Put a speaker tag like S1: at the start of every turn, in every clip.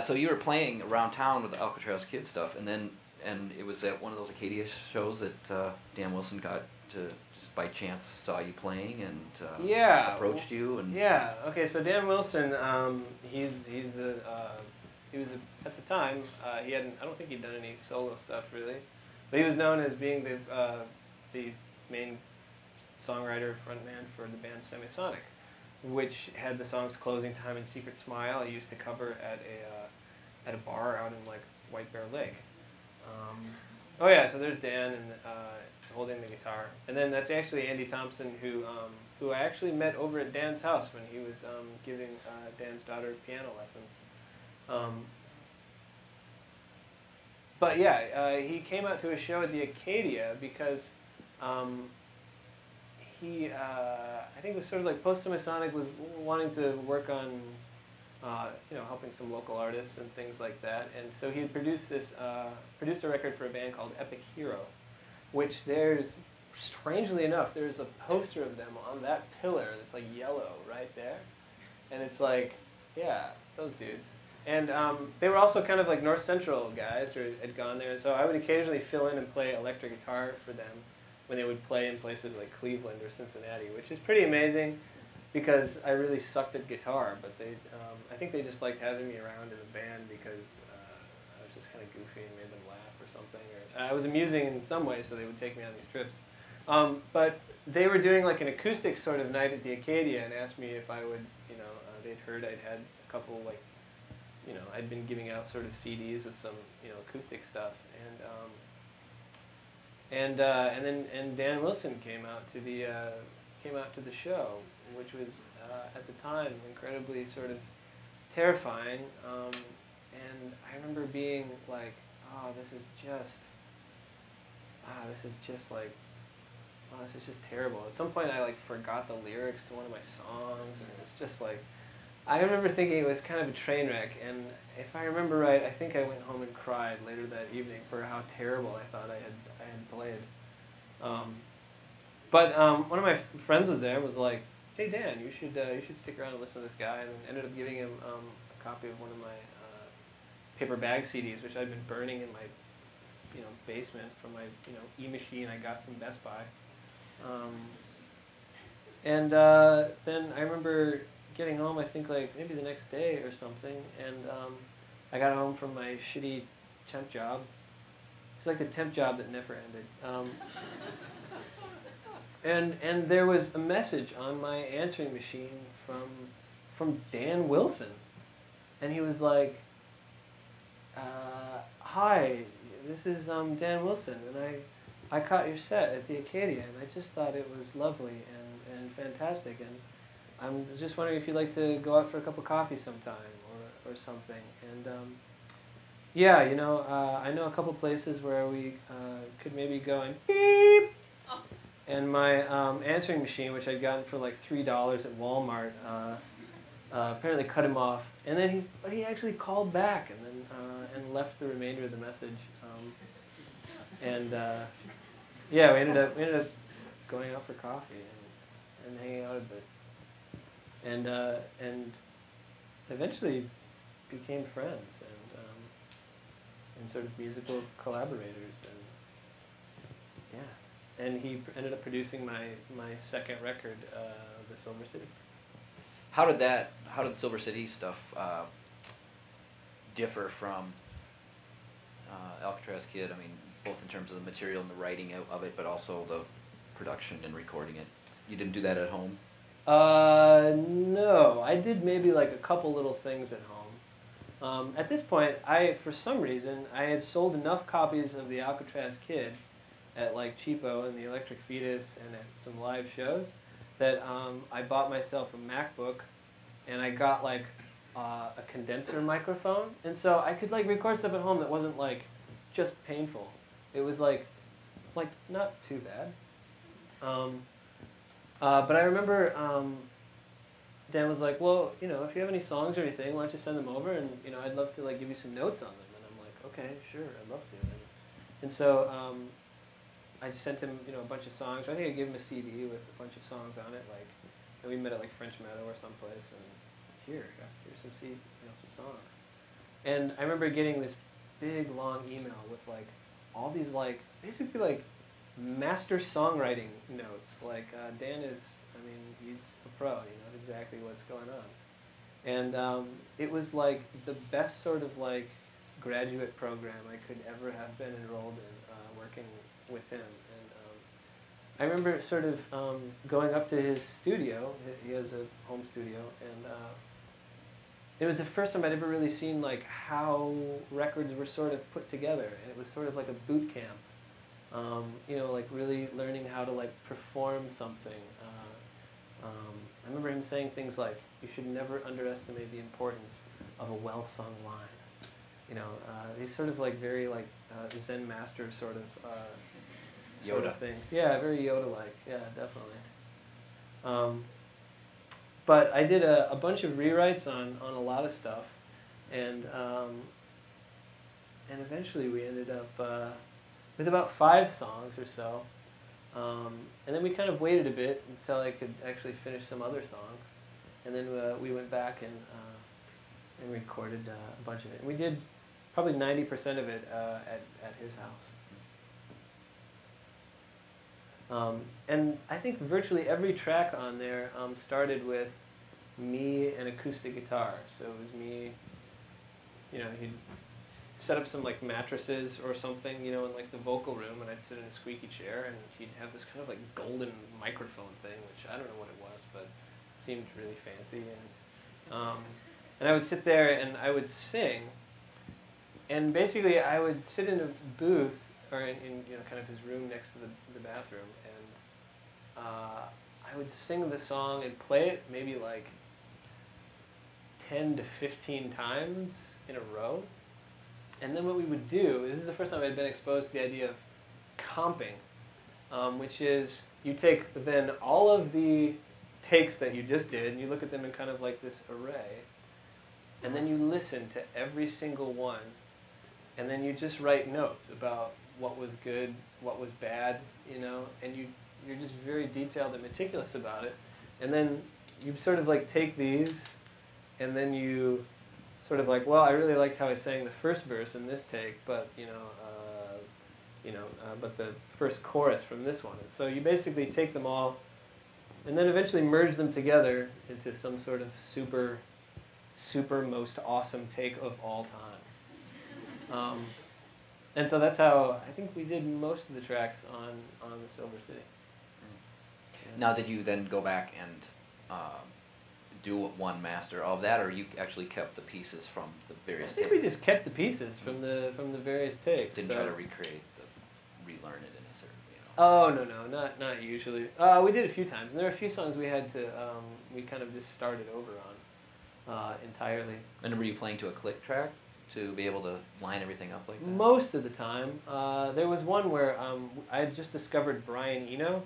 S1: So you were playing around town with the Alcatraz Kid stuff, and it was at one of those Acadia shows that Dan Wilson got to just by chance saw you playing and
S2: Yeah.
S1: approached you and
S2: Yeah. Okay. So Dan Wilson, he was at the time he hadn't. I don't think he'd done any solo stuff really, but he was known as being the main songwriter frontman for the band Semisonic, which had the songs "Closing Time" and "Secret Smile." I used to cover at a bar out in like White Bear Lake. Oh yeah, so there's Dan and holding the guitar, and then that's actually Andy Thompson, who I actually met over at Dan's house when he was giving Dan's daughter piano lessons. But yeah, he came out to a show at the Acadia because he, I think it was sort of like Post-Masonic was wanting to work on, helping some local artists and things like that. And so he had produced a record for a band called Epic Hero, which strangely enough, there's a poster of them on that pillar that's like yellow right there. And it's like, yeah, those dudes. And they were also kind of like North Central guys who had gone there. And so I would occasionally fill in and play electric guitar for them when they would play in places like Cleveland or Cincinnati, which is pretty amazing because I really sucked at guitar. But I think they just liked having me around in the band because I was just kind of goofy and made them laugh or something. Or I was amusing in some ways, so they would take me on these trips. But they were doing like an acoustic sort of night at the Acadia and asked me if I would, they'd heard I'd had a couple like, I'd been giving out sort of CDs with some, acoustic stuff, and then Dan Wilson came out to the show, which was at the time incredibly sort of terrifying, and I remember being like, this is just terrible. At some point, I like forgot the lyrics to one of my songs, and it was just like. I remember thinking it was kind of a train wreck, and if I remember right, I think I went home and cried later that evening for how terrible I thought I had played. But one of my friends was there and was like, "Hey Dan, you should stick around and listen to this guy," and ended up giving him a copy of one of my paper bag CDs, which I'd been burning in my basement from my e-machine I got from Best Buy. Then I remember getting home, I think like maybe the next day or something, and I got home from my shitty temp job. It's like the temp job that never ended. And there was a message on my answering machine from Dan Wilson, and he was like, "Hi, this is Dan Wilson, and I caught your set at the Acadia, and I just thought it was lovely and fantastic, and I was just wondering if you'd like to go out for a cup of coffee sometime or something." And yeah, I know a couple places where we could maybe go and beep. And my answering machine, which I'd gotten for like $3 at Walmart, apparently cut him off. And then he actually called back and left the remainder of the message. Yeah, we ended up going out for coffee and hanging out a bit. And eventually became friends and sort of musical collaborators, and yeah, and he ended up producing my second record, The Silver City.
S1: How did the Silver City stuff differ from Alcatraz Kid? I mean, both in terms of the material and the writing of it, but also the production and recording it. You didn't do that at home?
S2: No, I did maybe like a couple little things at home. At this point, for some reason, I had sold enough copies of the Alcatraz Kid at like Cheapo and the Electric Fetus and at some live shows that I bought myself a MacBook, and I got like a condenser microphone, and so I could like record stuff at home that wasn't like just painful. It was like not too bad. But I remember Dan was like, "Well, if you have any songs or anything, why don't you send them over, and I'd love to like give you some notes on them." And I'm like, "Okay, sure, I'd love to." And so I sent him a bunch of songs. I think I gave him a CD with a bunch of songs on it, like, and we met at like French Meadow or someplace, and here's some songs. And I remember getting this big long email with like all these like basically like master songwriting notes. Like Dan is, I mean, he's a pro. He knows exactly what's going on. And it was like the best sort of like graduate program I could ever have been enrolled in, working with him. And I remember sort of going up to his studio. He has a home studio, and it was the first time I'd ever really seen like how records were sort of put together. And it was sort of like a boot camp, you know, like really learning how to like perform something. I remember him saying things like, "You should never underestimate the importance of a well-sung line." You know, these sort of like very like Zen master sort of things. Yeah, very Yoda-like. Yeah, definitely. But I did a bunch of rewrites on a lot of stuff, and eventually we ended up with about 5 songs or so. And then we kind of waited a bit until I could actually finish some other songs, and then we went back and recorded a bunch of it. And we did probably 90% of it at his house. And I think virtually every track on there started with me and acoustic guitar. So it was me, you know, he'd set up some like mattresses or something, you know, in like the vocal room, and I'd sit in a squeaky chair, and he'd have this kind of like golden microphone thing, which I don't know what it was, but it seemed really fancy. And I would sit there and I would sing, and basically I would sit in a booth or in you know kind of his room next to the bathroom, and I would sing the song and play it maybe like 10 to 15 times in a row. And then what we would do, this is the first time I'd been exposed to the idea of comping, which is you take then all of the takes that you just did, and you look at them in kind of like this array, and then you listen to every single one, and then you just write notes about what was good, what was bad, you know, and you're just very detailed and meticulous about it. And then you sort of like take these, and then you sort of like, well, I really liked how I sang the first verse in this take, but but the first chorus from this one. And so you basically take them all, and then eventually merge them together into some sort of super most awesome take of all time. And so that's how I think we did most of the tracks on the Silver City.
S1: Now, did you then go back and do one master of that, or you actually kept the pieces from the various takes?
S2: I think we just kept the pieces from the various takes.
S1: Didn't try to relearn it in a certain, you know.
S2: Oh no, not usually. We did a few times, and there are a few songs we had to we kind of just started over on entirely.
S1: And were you playing to a click track to be able to line everything up like that?
S2: Most of the time. There was one where I had just discovered Brian Eno,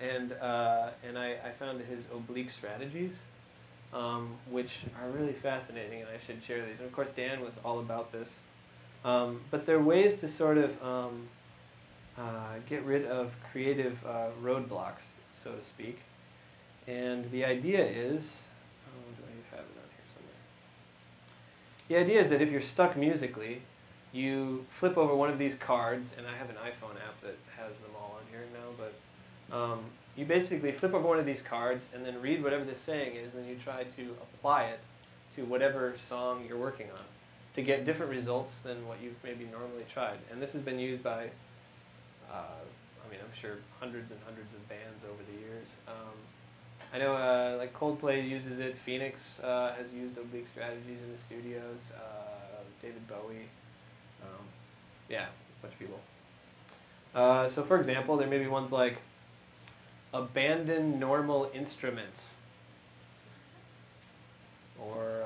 S2: and I found his oblique strategies, which are really fascinating, and I should share these. And of course, Dan was all about this. But there are ways to sort of get rid of creative roadblocks, so to speak. And the idea is, do I have it on here somewhere? The idea is that if you're stuck musically, you flip over one of these cards, and I have an iPhone app that has them all on here now, but you basically flip over one of these cards and then read whatever the saying is, and then you try to apply it to whatever song you're working on to get different results than what you've maybe normally tried. And this has been used by, I mean, I'm sure hundreds and hundreds of bands over the years. I know like Coldplay uses it, Phoenix has used oblique strategies in the studios, David Bowie, yeah, a bunch of people. So for example, there may be ones like, abandon normal instruments, or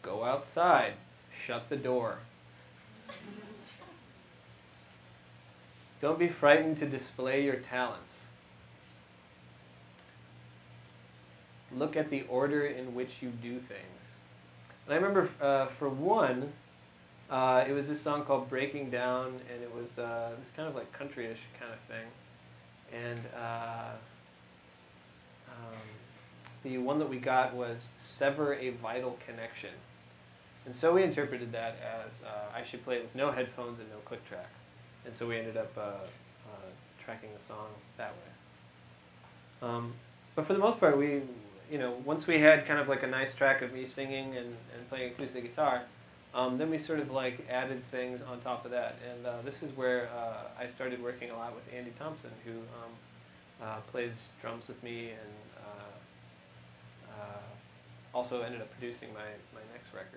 S2: go outside, shut the door. Don't be frightened to display your talents. Look at the order in which you do things. And I remember for one, it was this song called Breaking Down, and it was this kind of like country-ish kind of thing. And the one that we got was Sever a Vital Connection. And so we interpreted that as I should play it with no headphones and no click track. And so we ended up tracking the song that way. But for the most part, we, once we had kind of like a nice track of me singing and playing acoustic guitar, then we sort of like added things on top of that. And this is where I started working a lot with Andy Thompson, who plays drums with me and also ended up producing my next record.